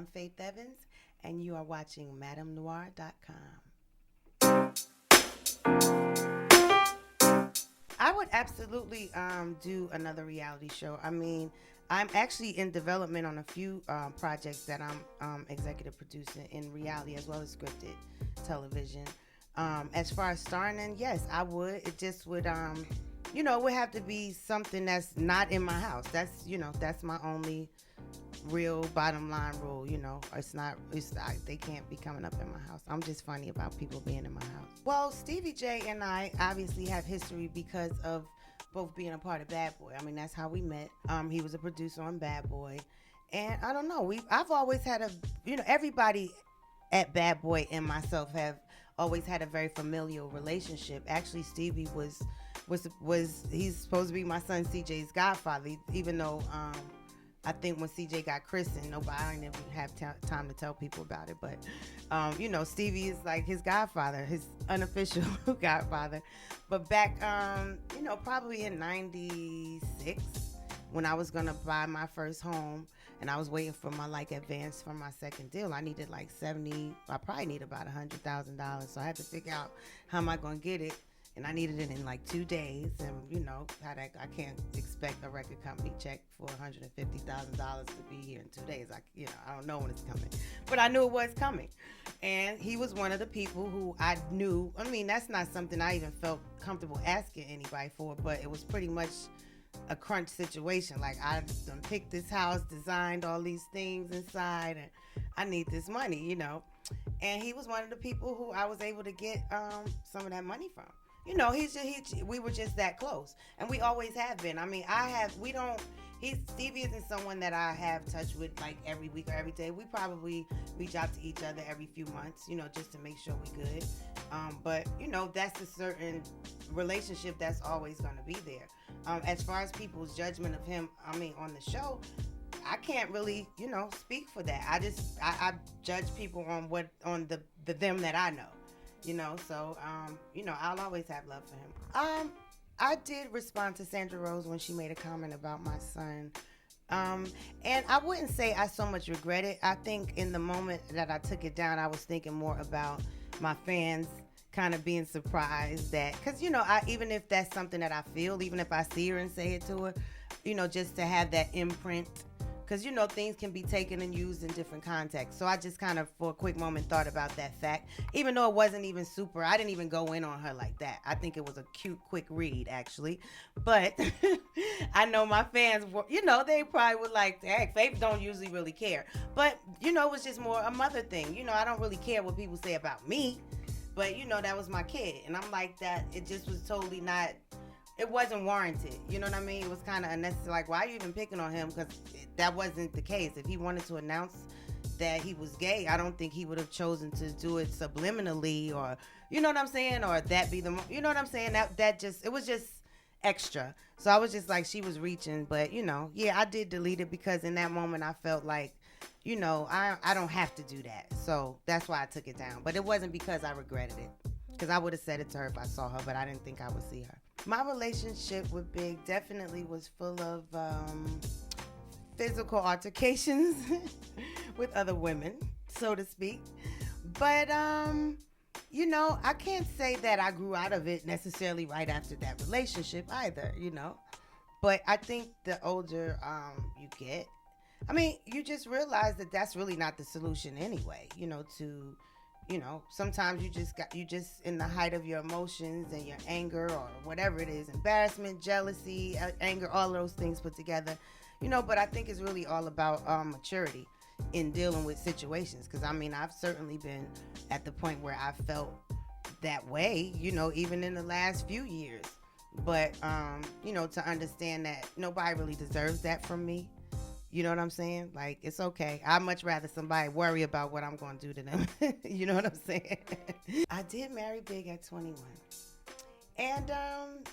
I'm Faith Evans, and you are watching MadameNoire.com. I would absolutely do another reality show. I mean, I'm actually in development on a few projects that I'm executive producing in reality as well as scripted television. As far as starring in, yes, I would. It just would, it would have to be something that's not in my house. That's my only real bottom line rule. They can't be coming up in my house. I'm just funny about people being in my house. Well, Stevie J and I obviously have history because of both being a part of Bad Boy. I mean, that's how we met. He was a producer on Bad Boy, and I don't know. I've always had everybody at Bad Boy and myself have always had a very familial relationship. Actually, Stevie was he's supposed to be my son CJ's godfather, even though I think when CJ got christened, I didn't even have time to tell people about it. But, Stevie is like his godfather, his unofficial godfather. But back, probably in 96, when I was going to buy my first home and I was waiting for my advance from my second deal, I needed I probably need about $100,000. So I had to figure out how am I going to get it. And I needed it in 2 days, and I can't expect a record company check for $150,000 to be here in 2 days. I don't know when it's coming, but I knew it was coming, and he was one of the people who I knew. I mean, that's not something I even felt comfortable asking anybody for, but it was pretty much a crunch situation. Like, I done picked this house, designed all these things inside, and I need this money, And he was one of the people who I was able to get some of that money from. We were just that close, and we always have been. I mean, Stevie isn't someone that I have touch with every week or every day. We probably reach out to each other every few months, just to make sure we're good. But that's a certain relationship that's always going to be there. As far as people's judgment of him, on the show, I can't really, speak for that. I judge people on the them that I know. I'll always have love for him. I did respond to Sandra Rose when she made a comment about my son. And I wouldn't say I so much regret it. I think in the moment that I took it down, I was thinking more about my fans kind of being surprised that, because, even if that's something that I feel, even if I see her and say it to her, just to have that imprint. Because, things can be taken and used in different contexts. So I just kind of, for a quick moment, thought about that fact. Even though it wasn't even super, I didn't even go in on her like that. I think it was a cute, quick read, actually. But I know my fans, they probably would heck, Faith don't usually really care. But, it was just more a mother thing. I don't really care what people say about me. But, that was my kid. And I'm like that. It just was totally not... It wasn't warranted. You know what I mean? It was kind of unnecessary. Why are you even picking on him? Because that wasn't the case. If he wanted to announce that he was gay, I don't think he would have chosen to do it subliminally, or, you know what I'm saying? Or that be the, you know what I'm saying? It was just extra. So I was just she was reaching. But, I did delete it because in that moment I felt like, I don't have to do that. So that's why I took it down. But it wasn't because I regretted it. Because I would have said it to her if I saw her, but I didn't think I would see her. My relationship with Big definitely was full of physical altercations with other women, so to speak. But, I can't say that I grew out of it necessarily right after that relationship either, But I think the older you get, you just realize that that's really not the solution anyway, sometimes you just in the height of your emotions and your anger or whatever it is, embarrassment, jealousy, anger, all those things put together, but I think it's really all about maturity in dealing with situations. Because I've certainly been at the point where I felt that way, even in the last few years. But, to understand that nobody really deserves that from me. You know what I'm saying? It's okay. I'd much rather somebody worry about what I'm going to do to them. You know what I'm saying? I did marry big at 21. And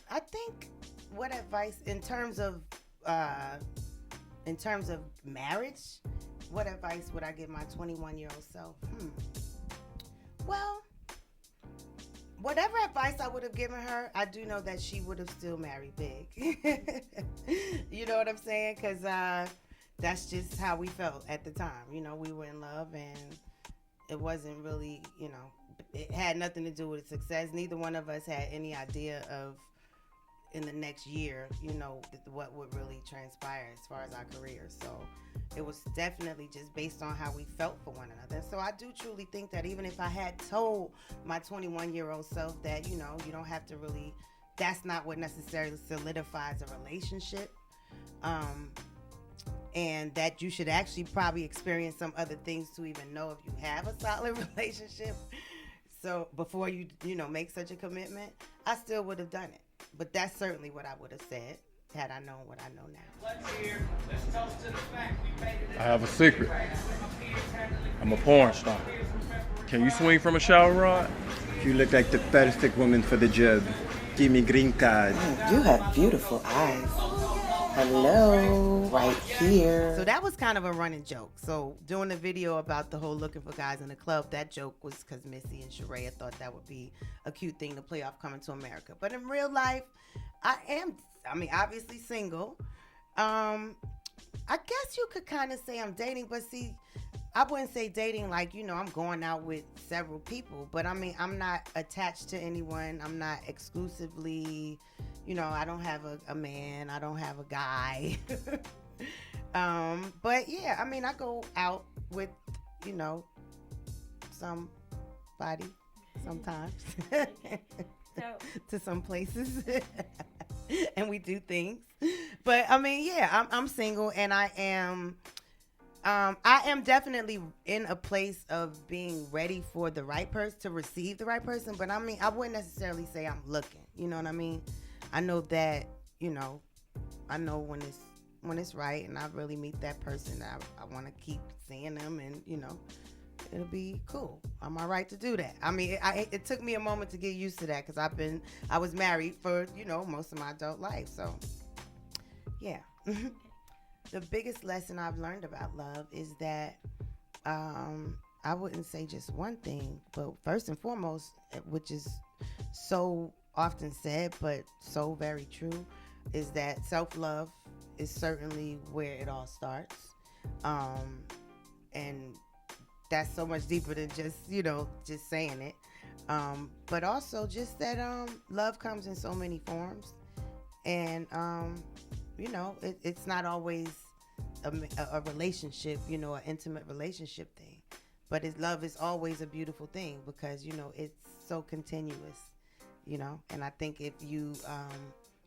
I think what advice in terms of marriage, what advice would I give my 21-year-old self? Well, whatever advice I would have given her, I do know that she would have still married big. You know what I'm saying? Because that's just how we felt at the time. You know, we were in love, and it wasn't really, you know, it had nothing to do with success. Neither one of us had any idea of in the next year, you know, what would really transpire as far as our careers. So it was definitely just based on how we felt for one another. So I do truly think that even if I had told my 21-year-old self that, you know, you don't have to really, that's not what necessarily solidifies a relationship. And that you should actually probably experience some other things to even know if you have a solid relationship. So before you know, make such a commitment, I still would have done it. But that's certainly what I would have said had I known what I know now. I have a secret. I'm a porn star. Can you swing from a shower rod? You look like the perfect woman for the job. Give me green card. You have beautiful eyes. Hello, right here. So that was kind of a running joke. So doing the video about the whole looking for guys in the club, that joke was because Missy and Sheree thought that would be a cute thing to play off Coming to America. But in real life, I mean, obviously single. I guess you could kind of say I'm dating, but see, I wouldn't say dating like, you know, I'm going out with several people. But I mean, I'm not attached to anyone. I'm not exclusively... You know, I don't have a man. I don't have a guy. But yeah, I mean, I go out with, you know, somebody sometimes to some places and we do things. But I mean, yeah, I'm single, and I am definitely in a place of being ready for the right person, to receive the right person. But I mean, I wouldn't necessarily say I'm looking. You know what I mean? I know that, you know, I know when it's right, and I really meet that person, I want to keep seeing them, and, you know, it'll be cool. I'm all right to do that. I mean, it took me a moment to get used to that, because I was married for, you know, most of my adult life. So, yeah. The biggest lesson I've learned about love is that I wouldn't say just one thing, but first and foremost, which is so often said but so very true, is that self-love is certainly where it all starts, and that's so much deeper than just, you know, just saying it, but also just that love comes in so many forms, and you know, it's not always a relationship, you know, an intimate relationship thing, but love is always a beautiful thing, because, you know, it's so continuous. You know, and I think if you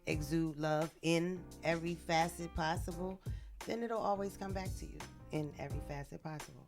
exude love in every facet possible, then it'll always come back to you in every facet possible.